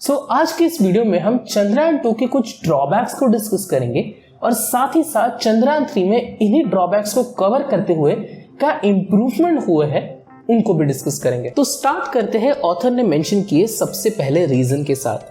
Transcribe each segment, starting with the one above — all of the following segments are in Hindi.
आज के इस वीडियो में हम चंद्रयान 2 के कुछ ड्रॉबैक्स को डिस्कस करेंगे और साथ ही साथ चंद्रयान 3 में इन्हीं ड्रॉबैक्स को कवर करते हुए क्या इम्प्रूवमेंट हुए हैं उनको भी डिस्कस करेंगे। तो स्टार्ट करते हैं ऑथर ने मेंशन किए सबसे पहले रीजन के साथ,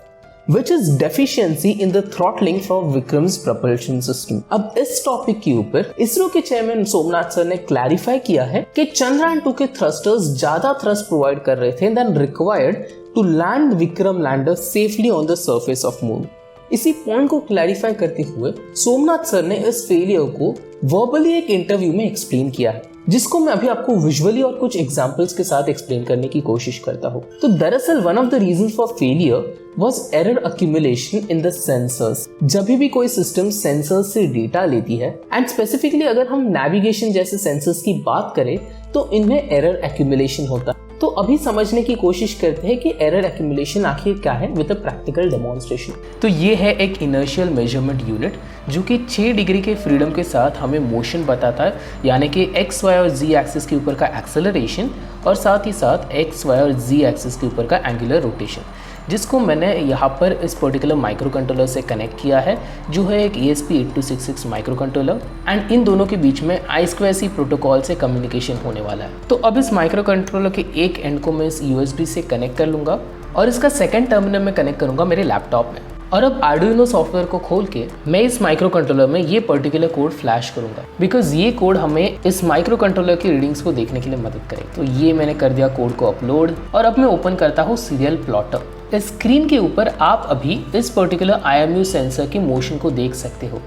which is deficiency in the throttling for Vikram's propulsion system। अब इस टॉपिक के ऊपर इसरो के चेयरमैन सोमनाथ सर ने क्लैरिफाई किया है कि चंद्रयान 2 के थ्रस्टर्स ज्यादा थ्रस्ट प्रोवाइड कर रहे थे than required to land Vikram lander safely on the surface of moon. इसी पॉइंट को क्लैरिफाई करते हुए सोमनाथ सर ने इस फेलियर को वर्बली एक इंटरव्यू में एक्सप्लेन किया है, जिसको मैं अभी आपको विजुअली और कुछ एग्जांपल्स के साथ एक्सप्लेन करने की कोशिश करता हूँ। तो दरअसल one of the reasons for failure was error accumulation in the sensors। जब भी कोई सिस्टम सेंसर्स से डेटा लेती है एंड स्पेसिफिकली अगर हम नेविगेशन जैसे सेंसर्स की बात करें तो इनमें एरर एक्यूमुलेशन होता है। तो अभी समझने की कोशिश करते हैं कि एरर एक्यूमुलेशन आखिर क्या है विद अ प्रैक्टिकल डेमोन्स्ट्रेशन। तो ये है एक इनर्शियल मेजरमेंट यूनिट जो कि 6 डिग्री के फ्रीडम के साथ हमें मोशन बताता है, यानी कि एक्स वाई और जी एक्सिस के ऊपर का एक्सेलरेशन और साथ ही साथ एक्स वाई और जी एक्सिस के ऊपर का एंगुलर रोटेशन, जिसको मैंने यहाँ पर इस पर्टिकुलर माइक्रो कंट्रोलर से कनेक्ट किया है जो है एक ESP8266 micro controller and in दोनों के बीच में I2C प्रोटोकॉल से कम्युनिकेशन होने वाला है। तो अब इस माइक्रो कंट्रोलर के एक एंड को मैं इस USB से कनेक्ट कर लूँगा और इसका सेकेंड टर्मिनल में कनेक्ट करूँगा मेरे लैपटॉप में। और अब आर्डुइनो सॉफ्टवेयर को खोल के मैं इस माइक्रो कंट्रोलर में ये पर्टिकुलर कोड फ्लैश करूंगा, बिकॉज ये कोड हमें इस माइक्रो कंट्रोलर की रीडिंग्स को देखने के लिए मदद करेगा। तो ये मैंने कर दिया कोड को अपलोड और अब मैं ओपन करता हूँ सीरियल प्लॉटर। इस स्क्रीन के ऊपर आप अभी इस पर्टिकुलर IMU सेंसर की मोशन को देख सकते हो।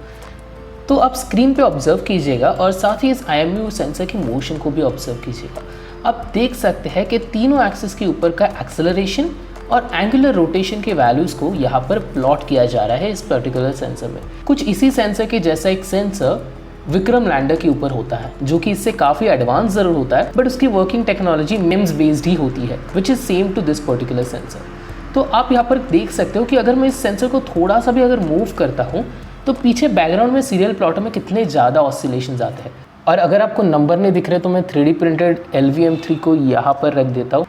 तो आप स्क्रीन पे ऑब्जर्व कीजिएगा और साथ ही इस IMU सेंसर की मोशन को भी ऑब्जर्व कीजिएगा। आप देख सकते हैं कि तीनों एक्सिस के ऊपर का एक्सेलरेशन और एंगुलर रोटेशन के वैल्यूज को यहाँ पर प्लॉट किया जा रहा है इस पर्टिकुलर सेंसर में। कुछ इसी सेंसर के जैसा एक सेंसर विक्रम लैंडर के ऊपर होता है जो कि इससे काफ़ी एडवांस ज़रूर होता है, बट उसकी वर्किंग टेक्नोलॉजी MEMS बेस्ड ही होती है, which is same to this particular sensor. तो आप यहाँ पर देख सकते हो कि अगर मैं इस सेंसर को थोड़ा सा भी अगर मूव करता हूँ तो पीछे बैकग्राउंड में सीरियल प्लॉटर में कितने ज़्यादा ऑसिलेशंस आते हैं। और अगर आपको नंबर नहीं दिख रहे तो मैं 3D प्रिंटेड LVM3 को यहाँ पर रख देता हूँ।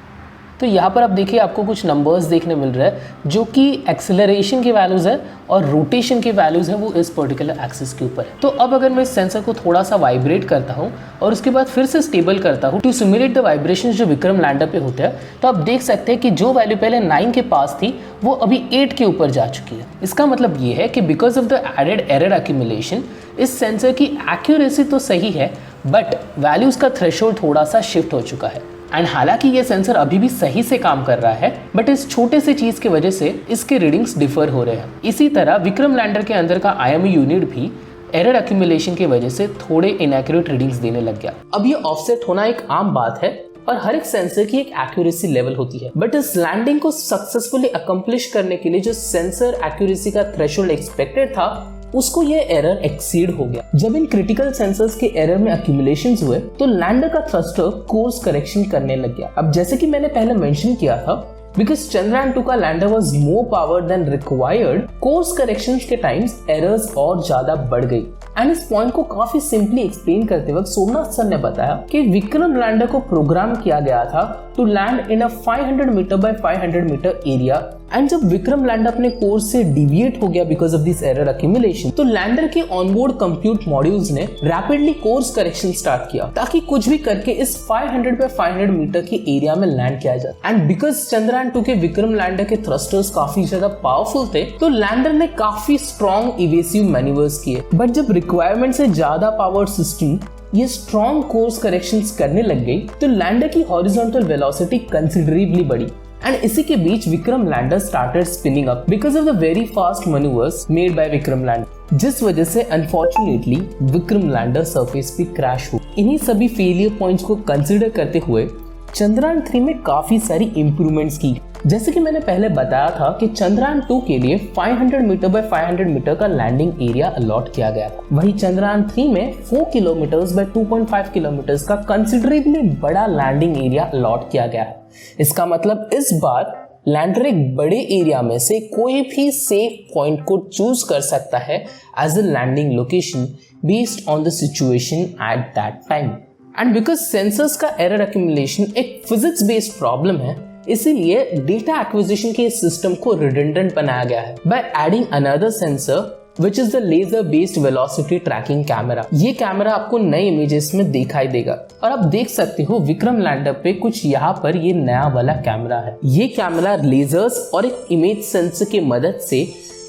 तो यहाँ पर आप देखिए आपको कुछ नंबर्स देखने मिल रहा है जो कि एक्सेलरेशन के वैल्यूज़ है और रोटेशन के वैल्यूज़ हैं वो इस पर्टिकुलर एक्सिस के ऊपर है। तो अब अगर मैं इस सेंसर को थोड़ा सा वाइब्रेट करता हूँ और उसके बाद फिर से स्टेबल करता हूँ टू सिमुलेट द वाइब्रेशंस जो विक्रम लैंडर पे होते हैं, तो आप देख सकते हैं कि जो वैल्यू पहले 9 के पास थी वो अभी 8 के ऊपर जा चुकी है। इसका मतलब ये है कि because of the added error accumulation इस सेंसर की एक्यूरेसी तो सही है बट वैल्यूज़ का थ्रेशोल्ड थोड़ा सा शिफ्ट हो चुका है। एंड हालांकि ये सेंसर अभी भी सही से काम कर रहा है बट इस छोटे से चीज की वजह से इसके रीडिंग्स डिफर हो रहे हैं। इसी तरह विक्रम लैंडर के अंदर का IMU यूनिट भी एरर एक्यूमुलेशन की वजह से थोड़े इनएक्यूरेट रीडिंग्स देने लग गया। अब ये ऑफसेट होना एक आम बात है और हर एक सेंसर की एक एक्यूरेसी लेवल होती है, बट इस लैंडिंग को सक्सेसफुली अकम्प्लिश करने के लिए जो सेंसर एक्यूरेसी का थ्रेशोल्ड एक्सपेक्टेड था उसको ये एरर एक्सीड हो गया। जब इन क्रिटिकल सेंसर्स के एरर में एक्यूमुलेशंस हुए तो लैंडर का थ्रस्टर कोर्स करेक्शन करने लग गया। अब जैसे कि मैंने पहले मेंशन किया था, बिकॉज चंद्रयान 2 का lander was more power than required, course corrections के टाइम्स एरर्स और ज्यादा बढ़ गई। एंड इस पॉइंट को काफी सिंपली एक्सप्लेन करते वक्त सोमनाथ सर ने बताया कि विक्रम लैंडर को प्रोग्राम किया गया था to land in a 500 metre by 500 metre area and जब विक्रम लैंडर अपने कोर्स से डिविएट हो गया because of this error accumulation, तो लैंडर के ऑनबोर्ड कंप्यूट मॉड्यूल्स ने रैपिडली कोर्स करेक्शन स्टार्ट किया ताकि कुछ भी करके इस 500 बाय 500 मीटर के एरिया में लैंड किया जाए। एंड बिकॉज चंद्रयान 2 के विक्रम लैंडर के थ्रस्टर्स काफी ज्यादा पावरफुल थे तो लैंडर ने काफी स्ट्रॉन्ग इवेसिव मैन्यूवर्स किए, बट जब रिक्वायरमेंट से ज्यादा पावर सिस्टम ये स्ट्रॉन्ग कोर्स करेक्शंस करने लग गई तो लैंडर की हॉरिजॉन्टल वेलोसिटी कंसिडरेबली बढ़ी एंड इसी के बीच Vikram lander started spinning up because of the very fast manoeuvres made by Vikram lander, जिस वजह से अनफॉर्चुनेटली विक्रम लैंडर सरफेस पे क्रैश हुआ। इन्हीं सभी फेलियर पॉइंट्स को कंसिडर करते हुए चंद्रयान 3 में काफी सारी इंप्रूवमेंट्स की। जैसे कि मैंने पहले बताया था कि चंद्रयान 2 के लिए 500 मीटर बाय 500 मीटर का लैंडिंग एरिया अलॉट किया गया था, वही चंद्रयान 3 में 4 किलोमीटर बाय 2.5 किलोमीटर का कंसिडरेबली बड़ा लैंडिंग एरिया अलॉट किया गया है। इसका मतलब इस बार लैंडर एक बड़े एरिया में से कोई भी सेफ पॉइंट को चूज कर सकता है as a landing location based on the situation at that time. And because sensors का एरर एक्यूमुलेशन एक फिजिक्स बेस्ड प्रॉब्लम है इसीलिए डेटा एक्विजिशन के सिस्टम को रिडंडेंट बनाया गया है by adding another sensor which is the laser based velocity tracking camera। ये कैमरा आपको नए इमेजेस में दिखाई देगा और आप देख सकते हो विक्रम लैंडर पे कुछ यहाँ पर ये नया वाला कैमरा है। ये कैमरा लेजर्स और एक इमेज सेंसर की मदद से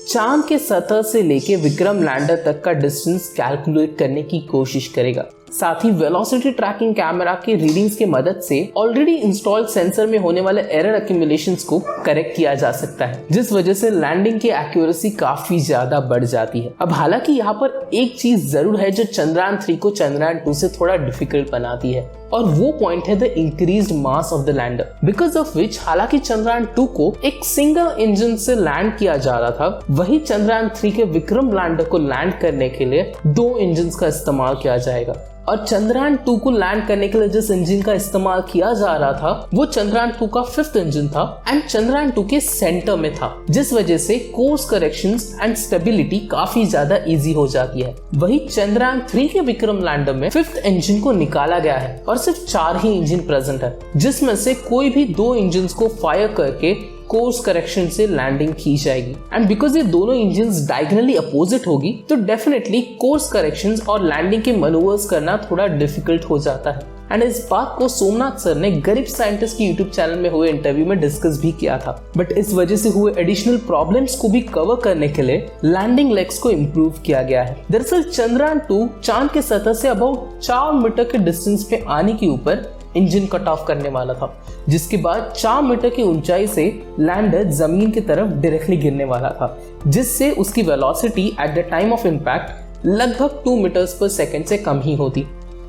चांद के सतह से लेके विक्रम लैंडर तक का डिस्टेंस कैलकुलेट करने की कोशिश करेगा। साथ ही वेलोसिटी ट्रैकिंग कैमरा के रीडिंग्स की मदद से ऑलरेडी इंस्टॉल्ड सेंसर में होने वाले एरर एक्यूमुलेशंस को करेक्ट किया जा सकता है, जिस वजह से लैंडिंग की एक्यूरेसी काफी ज्यादा बढ़ जाती है। अब हालांकि यहाँ पर एक चीज जरूर है जो चंद्रयान 3 को चंद्रयान 2 से थोड़ा डिफिकल्ट बनाती है, और वो पॉइंट है the increased mass of the lander, because of which हालांकि चंद्रयान 2 को एक सिंगल इंजन से लैंड किया जा रहा था, वही चंद्रयान 3 के विक्रम लैंडर को लैंड करने के लिए 2 इंजन का इस्तेमाल किया जाएगा। और चंद्रयान 2 को लैंड करने के लिए जिस इंजन का इस्तेमाल किया जा रहा था वो चंद्रयान 2 का 5th इंजन था एंड चंद्रयान 2 के सेंटर में था, जिस वजह से कोर्स करेक्शंस एंड स्टेबिलिटी काफी ज्यादा इजी हो जाती है। वही चंद्रयान 3 के विक्रम लैंडर में 5th इंजन को निकाला गया है और सिर्फ 4 ही इंजन प्रेजेंट है, जिसमें से कोई भी 2 इंजन को फायर करके कोर्स करेक्शन से लैंडिंग की जाएगी। एंड बिकॉज ये दोनों इंजन्स डायगोनली अपोजिट होगी तो डेफिनेटली कोर्स करेक्शंस और लैंडिंग के मैनूवर्स करना थोड़ा डिफिकल्ट हो जाता है। एंड इस बात को सोमनाथ सर ने गरीब साइंटिस्ट की यूट्यूब चैनल में हुए इंटरव्यू में डिस्कस भी किया था, बट इस वजह से हुए एडिशनल प्रॉब्लम्स को भी कवर करने के लिए लैंडिंग लेग्स को इम्प्रूव किया गया है। दरअसल चंद्रयान 2 चांद के सतह से अबाउट 4 मीटर के डिस्टेंस पे आने के ऊपर इंजन कट ऑफ करने वाला था, जिसके बाद 4 मीटर की ऊंचाई से लैंडर जमीन की तरफ डायरेक्टली गिरने वाला था, जिससे उसकी velocity at the time of impact लगभग 2 मीटर्स पर सेकंड से कम ही होती,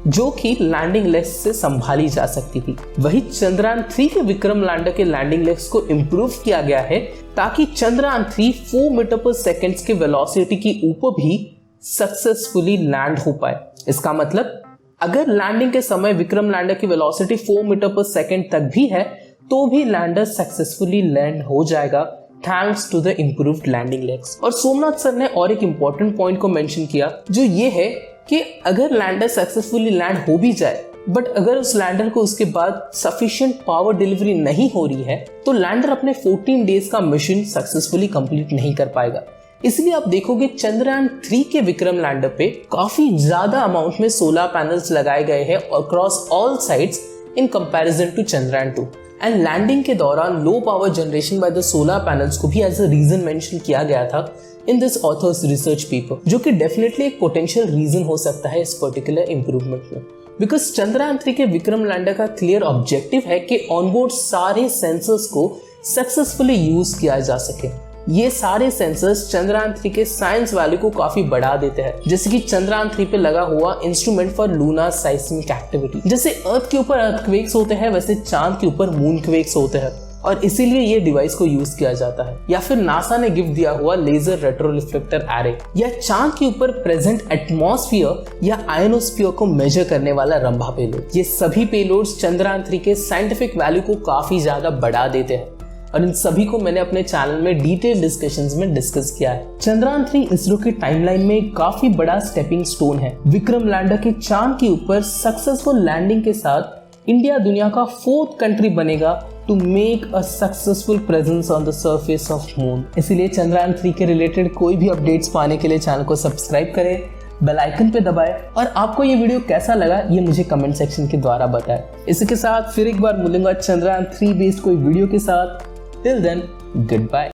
जो कि लैंडिंग लेग्स से संभाली जा सकती थी। वही चंद्रयान 3 के विक्रम लैंडर के लैंडिंग लेग्स को इम्प्रूव किया गया है ताकि चंद्रयान 3 4 मीटर पर सेकंड के वेलोसिटी के ऊपर भी सक्सेसफुली लैंड हो पाए। इसका मतलब अगर लैंडिंग के समय विक्रम लैंडर की वेलोसिटी 4 मीटर पर सेकंड तक भी है तो भी लैंडर सक्सेसफुली लैंड हो जाएगा thanks to the improved landing legs. और सोमनाथ सर ने और एक इम्पोर्टेंट पॉइंट को मेंशन किया, जो ये है कि अगर लैंडर सक्सेसफुली लैंड हो भी जाए बट अगर उस लैंडर को उसके बाद सफिशिएंट पावर डिलीवरी नहीं हो रही है तो लैंडर अपने 14 डेज का मिशन सक्सेसफुली कंप्लीट नहीं कर पाएगा। इसलिए आप देखोगे चंद्रयान 3 के विक्रम लैंडर पे काफी ज्यादा अमाउंट में सोलर पैनल्स लगाए गए हैं across all sides in comparison to Chandrayaan 2। And landing के दौरान low power generation by the solar panels को भी एज अ रीजन मेंशन किया गया था in this author's research paper, जो कि डेफिनेटली एक पोटेंशियल रीजन हो सकता है इस पर्टिकुलर इंप्रूवमेंट में। बिकॉज चंद्रयान 3 के विक्रम लैंडर का क्लियर ऑब्जेक्टिव है कि ऑनबोर्ड सारे सेंसर्स को सक्सेसफुली यूज किया जा सके। ये सारे सेंसर्स चंद्रयान 3 के साइंस वैल्यू को काफी बढ़ा देते हैं, जैसे कि चंद्रयान 3 पे लगा हुआ इंस्ट्रूमेंट फॉर लूनार साइस्मिक एक्टिविटी। जैसे अर्थ के ऊपर अर्थक्वेक्स होते हैं वैसे चांद के ऊपर मूनक्वेक्स होते हैं, और इसीलिए ये डिवाइस को यूज किया जाता है। या फिर नासा ने गिफ्ट दिया हुआ लेजर रेट्रो रिफ्लेक्टर एरे, या चांद के ऊपर प्रेजेंट एटमॉस्फेयर या आयनोस्फीयर को मेजर करने वाला रंभा पेलोड। ये सभी पेलोड्स चंद्रयान 3 के साइंटिफिक वैल्यू को काफी ज्यादा बढ़ा देते हैं, और इन सभी को मैंने अपने चैनल में डिटेल डिस्कशंस में डिस्कस किया है। चंद्रयान 3 इसरो की टाइमलाइन में एक काफी बड़ा स्टेपिंग स्टोन है। विक्रम लैंडर के चांद के ऊपर सक्सेसफुल लैंडिंग के साथ इंडिया दुनिया का 4th कंट्री बनेगा to make a successful presence on the surface of moon. इसीलिए चंद्रयान 3 के रिलेटेड कोई भी अपडेट्स पाने के लिए चैनल को सब्सक्राइब करें, बेल आइकन पे दबाएं, और आपको ये वीडियो कैसा लगा ये मुझे कमेंट सेक्शन के द्वारा बताएं। इसी के साथ फिर एक बार मिलूंगा चंद्रयान 3 बेस्ड कोई वीडियो के साथ। Till then, goodbye.